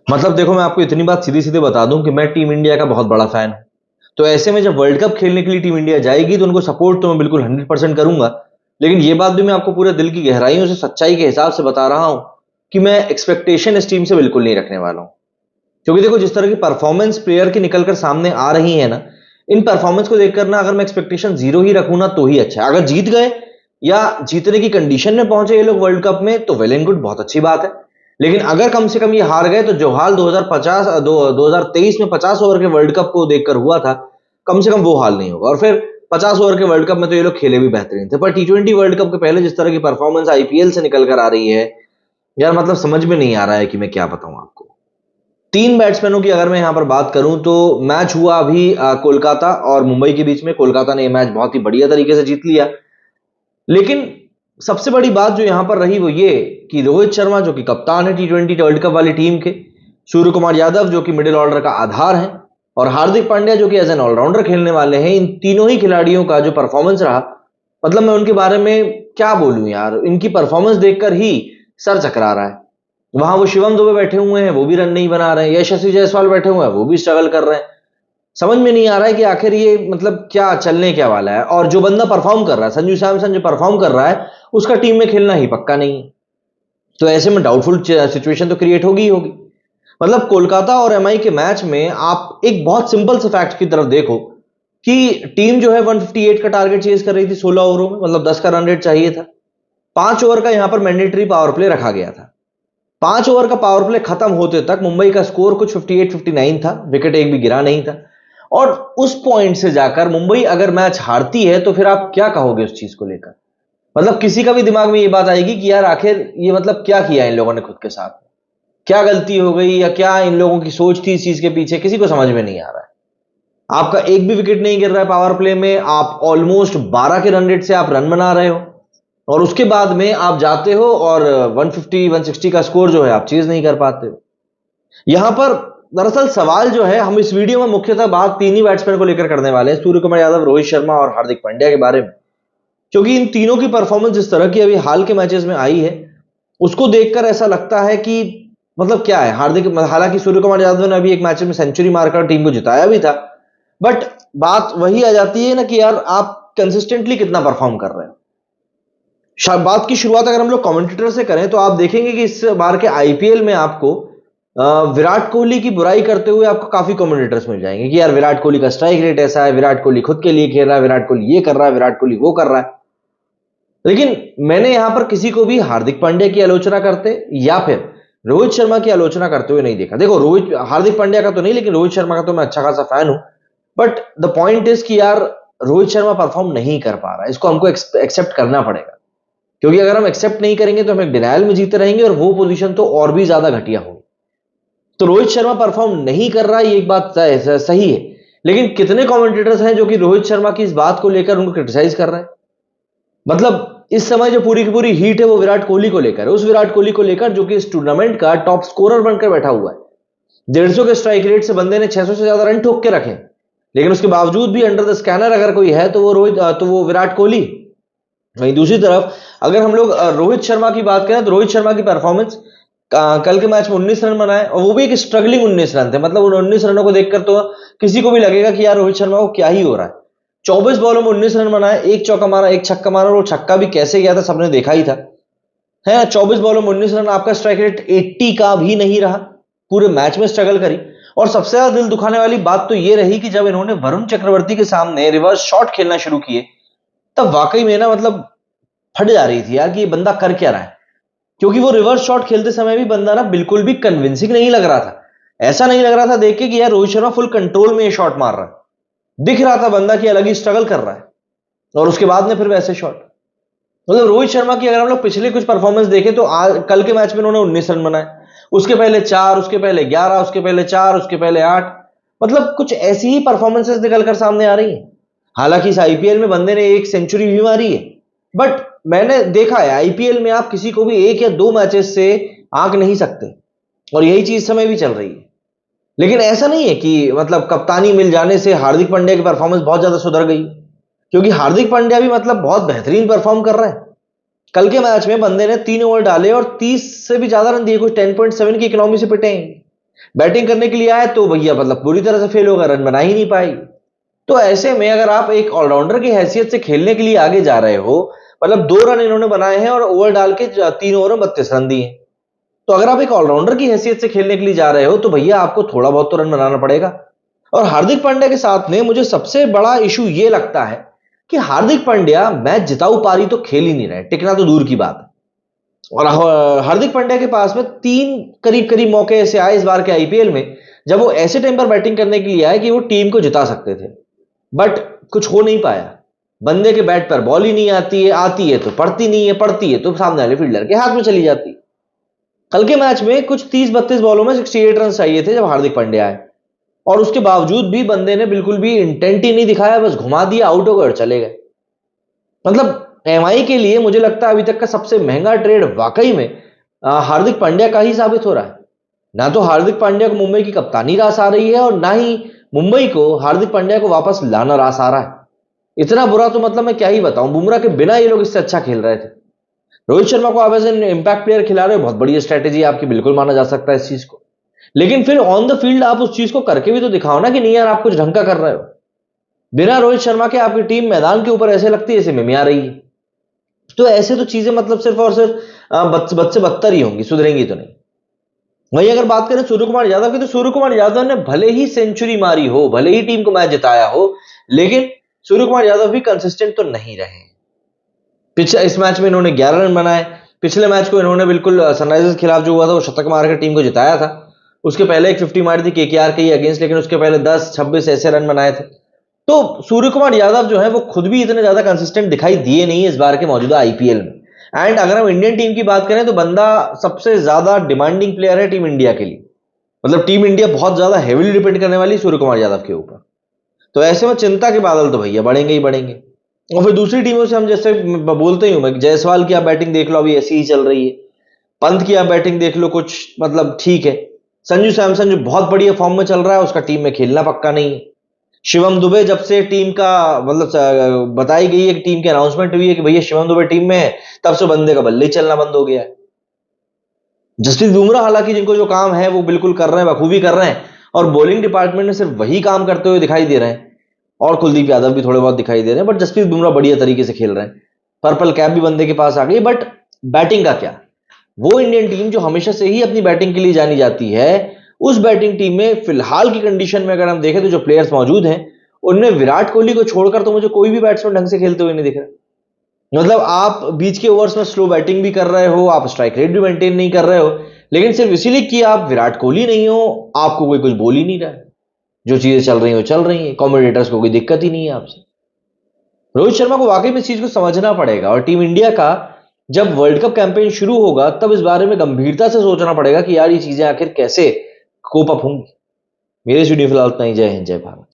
मतलब देखो, मैं आपको इतनी बात सीधी सीधी बता दूं कि मैं टीम इंडिया का बहुत बड़ा फैन हूं। तो ऐसे में जब वर्ल्ड कप खेलने के लिए टीम इंडिया जाएगी तो उनको सपोर्ट तो मैं बिल्कुल 100% करूंगा। लेकिन ये बात भी मैं आपको पूरे दिल की गहराइयों से सच्चाई के हिसाब से बता रहा हूं कि मैं एक्सपेक्टेशन इस टीम से बिल्कुल नहीं रखने वाला हूं। क्योंकि देखो, जिस तरह की परफॉर्मेंस प्लेयर की निकलकर सामने आ रही है ना, इन परफॉर्मेंस को देखकर ना, अगर मैं एक्सपेक्टेशन जीरो ही रखूं ना तो ही अच्छा है। अगर जीत गए या जीतने की कंडीशन में पहुंचे ये लोग वर्ल्ड कप में तो वेल एंड गुड, बहुत अच्छी बात है। लेकिन अगर कम से कम ये हार गए तो जो हाल 2023 में 50 ओवर के वर्ल्ड कप को देखकर हुआ था, कम से कम वो हाल नहीं होगा। और फिर 50 ओवर के वर्ल्ड कप में तो ये लोग खेले भी बेहतरीन थे, पर T20 वर्ल्ड कप के पहले जिस तरह की परफॉर्मेंस आईपीएल से निकल कर आ रही है, यार मतलब समझ में नहीं आ रहा है कि मैं क्या बताऊं आपको। तीन बैट्समैनों की अगर मैं यहां पर बात करूं तो मैच हुआ अभी कोलकाता और मुंबई के बीच में। कोलकाता ने यह मैच बहुत ही बढ़िया तरीके से जीत लिया। लेकिन सबसे बड़ी बात जो यहां पर रही वो ये कि रोहित शर्मा जो कि कप्तान है T20 वर्ल्ड कप वाली टीम के, सूर्य कुमार यादव जो कि मिडिल ऑर्डर का आधार है, और हार्दिक पांड्या जो कि एज एन ऑलराउंडर खेलने वाले हैं, इन तीनों ही खिलाड़ियों का जो परफॉर्मेंस रहा, मतलब मैं उनके बारे में क्या बोलूं यार। इनकी परफॉर्मेंस देखकर ही सर चकरा रहा है। वहां वो शिवम दुबे बैठे हुए हैं, वो भी रन नहीं बना रहे हैं। यशस्वी जायसवाल बैठे हुए हैं, वो भी स्ट्रगल कर रहे हैं। समझ में नहीं आ रहा है कि आखिर ये मतलब क्या चलने क्या वाला है। और जो बंदा परफॉर्म कर रहा है, संजू सैमसन जो परफॉर्म कर रहा है, उसका टीम में खेलना ही पक्का नहीं है। तो ऐसे में डाउटफुल सिचुएशन तो क्रिएट होगी ही होगी। मतलब कोलकाता और एमआई के मैच में आप एक बहुत सिंपल से फैक्ट की तरफ देखो कि टीम जो है 158 का टारगेट चेज कर रही थी 16 ओवरों में, मतलब 10 का रन रेट चाहिए था। 5 ओवर का यहां पर मैंडेटरी पावर प्ले रखा गया था। 5 ओवर का पावर प्ले खत्म होते तक मुंबई का स्कोर कुछ 58-59 था, विकेट एक भी गिरा नहीं था। और उस पॉइंट से जाकर मुंबई अगर मैच हारती है तो फिर आप क्या कहोगे उस चीज को लेकर। मतलब किसी का भी दिमाग में ये बात आएगी कि यार आखिर ये मतलब क्या किया इन लोगों ने खुद के साथ, क्या गलती हो गई या क्या इन लोगों की सोच थी इस चीज के पीछे, किसी को समझ में नहीं आ रहा है। आपका एक भी विकेट नहीं गिर रहा है पावर प्ले में, आप ऑलमोस्ट 12 के रन रेट से आप रन बना रहे हो, और उसके बाद में आप जाते हो और 150 160 का स्कोर जो है आप चेज नहीं कर पाते हो। यहां पर दरअसल सवाल जो है, हम इस वीडियो में मुख्यतः बात तीन ही बैट्समैन को लेकर करने वाले हैं, सूर्य कुमार यादव, रोहित शर्मा और हार्दिक पांड्या के बारे में। क्योंकि इन तीनों की परफॉर्मेंस जिस तरह की अभी हाल के मैचेस में आई है, उसको देखकर ऐसा लगता है कि मतलब क्या है। हार्दिक, हालांकि सूर्य कुमार यादव ने अभी एक मैच में सेंचुरी मारकर टीम को जिताया भी था, बट बात वही आ जाती है ना कि यार आप कंसिस्टेंटली कितना परफॉर्म कर रहे हैं। बात की शुरुआत अगर हम लोग कमेंटेटर से करें तो आप देखेंगे कि इस बार के आईपीएल में आपको विराट कोहली की बुराई करते हुए आपको काफी कमेंटेटर्स मिल जाएंगे कि यार विराट कोहली का स्ट्राइक रेट ऐसा है, विराट कोहली खुद के लिए खेल रहा है, विराट कोहली ये कर रहा है, विराट कोहली वो कर रहा है। लेकिन मैंने यहां पर किसी को भी हार्दिक पांड्या की आलोचना करते या फिर रोहित शर्मा की आलोचना करते हुए नहीं देखा। देखो, रोहित हार्दिक पांड्या का तो नहीं, लेकिन रोहित शर्मा का तो मैं अच्छा खासा फैन हूं। बट द पॉइंट इज कि यार रोहित शर्मा परफॉर्म नहीं कर पा रहा है, इसको हमको एक्सेप्ट करना पड़ेगा। क्योंकि अगर हम एक्सेप्ट नहीं करेंगे तो हम एक डिनायल में जीते रहेंगे और वो पोजीशन तो और भी ज्यादा घटिया होगी। तो रोहित शर्मा परफॉर्म नहीं कर रहा है, ये एक बात सही है। लेकिन कितने कमेंटेटर्स हैं जो कि रोहित शर्मा की इस बात को लेकर उनको क्रिटिसाइज कर रहे हैं। मतलब इस समय जो पूरी की पूरी हीट है वो विराट कोहली को लेकर है, उस विराट कोहली को लेकर जो कि इस टूर्नामेंट का टॉप स्कोरर बनकर बैठा हुआ है। 150 के स्ट्राइक रेट से बंदे ने 600 से ज्यादा रन ठोक के रखे। लेकिन उसके बावजूद भी अंडर द स्कैनर अगर कोई है तो वो विराट कोहली। वहीं दूसरी तरफ अगर हम लोग रोहित शर्मा की बात करें तो रोहित शर्मा की परफॉर्मेंस, कल के मैच में 19 रन बनाए और वो भी एक स्ट्रगलिंग 19 रन थे। मतलब उन 19 रनों को देखकर तो किसी को भी लगेगा कि यार रोहित शर्मा को क्या ही हो रहा है। 24 बॉलों में 19 रन बनाए, एक चौका मारा, एक छक्का मारा, और वो छक्का भी कैसे गया था सबने देखा ही था, है। 24 बॉलों में 19 रन, आपका स्ट्राइक रेट 80 का भी नहीं रहा, पूरे मैच में स्ट्रगल करी। और सबसे ज्यादा दिल दुखाने वाली बात तो ये रही कि जब इन्होंने वरुण चक्रवर्ती के सामने रिवर्स शॉट खेलना शुरू किए, तब वाकई में ना मतलब फट जा रही थी यार कि ये बंदा कर क्या रहा है। क्योंकि वो रिवर्स शॉट खेलते समय भी बंदा ना बिल्कुल भी कन्विंसिंग नहीं लग रहा था। ऐसा नहीं लग रहा था देख के कि यार रोहित शर्मा फुल कंट्रोल में ये शॉट मार रहा है। दिख रहा था बंदा की अलग ही स्ट्रगल कर रहा है, और उसके बाद में फिर वैसे शॉट। मतलब रोहित शर्मा की अगर हम लोग पिछले कुछ परफॉर्मेंस देखें तो कल के मैच में उन्होंने 19 रन बनाए, उसके पहले 4, उसके पहले 11, उसके पहले 4, उसके पहले 8। मतलब कुछ ऐसी ही परफॉर्मेंसेस निकलकर सामने आ रही हैं। हालांकि इस आईपीएल में बंदे ने एक सेंचुरी भी मारी है, बट मैंने देखा है आईपीएल में आप किसी को भी एक या दो मैचेस से आंक नहीं सकते, और यही चीज समय भी चल रही है। लेकिन ऐसा नहीं है कि मतलब कप्तानी मिल जाने से हार्दिक पांड्या की परफॉर्मेंस बहुत ज्यादा सुधर गई, क्योंकि हार्दिक पांड्या भी मतलब बहुत बेहतरीन परफॉर्म कर रहा है। कल के मैच में बंदे ने 3 ओवर डाले और 30 से भी ज्यादा रन दिए, कुछ 10.7 की इकोनॉमी से पिटे हैं। बैटिंग करने के लिए आए तो भैया मतलब पूरी तरह से फेल होगा, रन बना ही नहीं पाएगी। तो ऐसे में अगर आप एक ऑलराउंडर की हैसियत से खेलने के लिए आगे जा रहे हो, मतलब 2 रन इन्होंने बनाए हैं और ओवर डाल के 3 ओवर में 32 रन दिए। तो अगर आप एक ऑलराउंडर की हैसियत से खेलने के लिए जा रहे हो तो भैया आपको थोड़ा बहुत तो रन बनाना पड़ेगा। और हार्दिक पांड्या के साथ में मुझे सबसे बड़ा इशू ये लगता है कि हार्दिक पांड्या मैच जिताऊ पारी तो खेल ही नहीं रहे, टिकना तो दूर की बात है। और हार्दिक पांड्या के पास में 3 करीब करीब मौके ऐसे आए इस बार के आईपीएल में जब वो ऐसे टाइम पर बैटिंग करने के लिए आए कि वो टीम को जिता सकते थे, बट कुछ हो नहीं पाया। बंदे के बैट पर बॉल ही नहीं आती है तो पड़ती नहीं है, पड़ती है तो सामने वाले फील्डर के हाथ में चली जाती। कल के मैच में कुछ 30-32 बॉलों में 68 रन चाहिए थे जब हार्दिक पांड्या आए, और उसके बावजूद भी बंदे ने बिल्कुल भी इंटेंट ही नहीं दिखाया, बस घुमा दिया, आउट हो गए और चले गए। मतलब एमआई के लिए मुझे लगता है अभी तक का सबसे महंगा ट्रेड वाकई में हार्दिक पांड्या का ही साबित हो रहा है। ना तो हार्दिक पांड्या को मुंबई की कप्तानी रास आ रही है और ना ही मुंबई को हार्दिक पांड्या को वापस लाना रास आ रहा है। इतना बुरा तो मतलब मैं क्या ही बताऊं, बुमराह के बिना ये लोग इससे अच्छा खेल रहे थे। रोहित शर्मा को आप एज एन इंपैक्ट प्लेयर खिला रहे हो, बहुत बढ़िया स्ट्रेटेजी आपकी, बिल्कुल माना जा सकता है इस चीज को। लेकिन फिर ऑन द फील्ड आप उस चीज को करके भी तो दिखाओ ना कि नहीं यार आप कुछ ढंग का कर रहे हो। बिना रोहित शर्मा के आपकी टीम मैदान के ऊपर ऐसे लगती है जैसे मिमिया रही है। तो ऐसे तो चीजें मतलब सिर्फ और सिर्फ बद से बदतर ही होंगी, सुधरेंगी तो नहीं। वहीं अगर बात करें सूर्य कुमार यादव की, तो सूर्य कुमार यादव ने भले ही सेंचुरी मारी हो, भले ही टीम को मैच जिताया हो, लेकिन सूर्य कुमार यादव भी कंसिस्टेंट तो नहीं रहे। पिछले इस मैच में इन्होंने 11 रन बनाए। पिछले मैच को इन्होंने बिल्कुल सनराइजर्स के खिलाफ जो हुआ था वो शतक मार कर टीम को जिताया था। उसके पहले एक 50 मारी थी केकेआर के अगेंस्ट, लेकिन उसके पहले 10-26 ऐसे रन बनाए थे। तो सूर्य कुमार यादव जो है वो खुद भी इतने ज्यादा कंसिस्टेंट दिखाई दिए नहीं इस बार के मौजूदा आईपीएल में। एंड अगर हम इंडियन टीम की बात करें तो बंदा सबसे ज्यादा डिमांडिंग प्लेयर है टीम इंडिया के लिए। मतलब टीम इंडिया बहुत ज्यादा हेवीली डिपेंड करने वाली सूर्य कुमार यादव के ऊपर। तो ऐसे में चिंता के बादल तो भैया बढ़ेंगे ही बढ़ेंगे। और फिर दूसरी टीमों से हम जैसे बोलते ही हूं मैं, जायसवाल की आप बैटिंग देख लो, अभी ऐसी ही चल रही है। पंत की आप बैटिंग देख लो, कुछ मतलब ठीक है। संजू सैमसन जो बहुत बढ़िया फॉर्म में चल रहा है, उसका टीम में खेलना पक्का नहीं है। शिवम दुबे जब से टीम का मतलब बताई गई है कि टीम की अनाउंसमेंट हुई है कि भैया शिवम दुबे टीम में है, तब से बंदे का बल्ले ही चलना बंद हो गया है। जसप्रीत बुमराह हालांकि जिनको जो काम है वो बिल्कुल कर रहे हैं, बखूबी कर रहे हैं, और बॉलिंग डिपार्टमेंट में सिर्फ वही काम करते हुए दिखाई दे रहे हैं। और कुलदीप यादव भी थोड़े बहुत दिखाई दे रहे हैं, बट जसप्रीत बुमराह बढ़िया तरीके से खेल रहे हैं। पर्पल कैप भी बंदे के पास आ गई। बट बैटिंग का क्या, वो इंडियन टीम जो हमेशा से ही अपनी बैटिंग के लिए जानी जाती है, उस बैटिंग टीम में फिलहाल की कंडीशन में अगर हम देखें तो जो प्लेयर्स मौजूद हैं उनमें विराट कोहली को छोड़कर तो मुझे कोई भी बैट्समैन ढंग से खेलते हुए नहीं दिख रहा। मतलब आप बीच के ओवर्स में स्लो बैटिंग भी कर रहे हो, आप स्ट्राइक रेट भी मेंटेन नहीं कर रहे हो, लेकिन सिर्फ इसीलिए कि आप विराट कोहली नहीं हो, आपको कोई कुछ बोल ही नहीं रहा है। जो चीजें चल रही हो चल रही हैं, कॉमेडिएटर्स को कोई दिक्कत ही नहीं है आपसे। रोहित शर्मा को वाकई में इस चीज को समझना पड़ेगा, और टीम इंडिया का जब वर्ल्ड कप कैंपेन शुरू होगा तब इस बारे में गंभीरता से सोचना पड़ेगा कि यार ये चीजें आखिर कैसे कोप अप होंगी। मेरे स्टूडियो फिलहाल इतना ही। जय हिंद, जय भारत।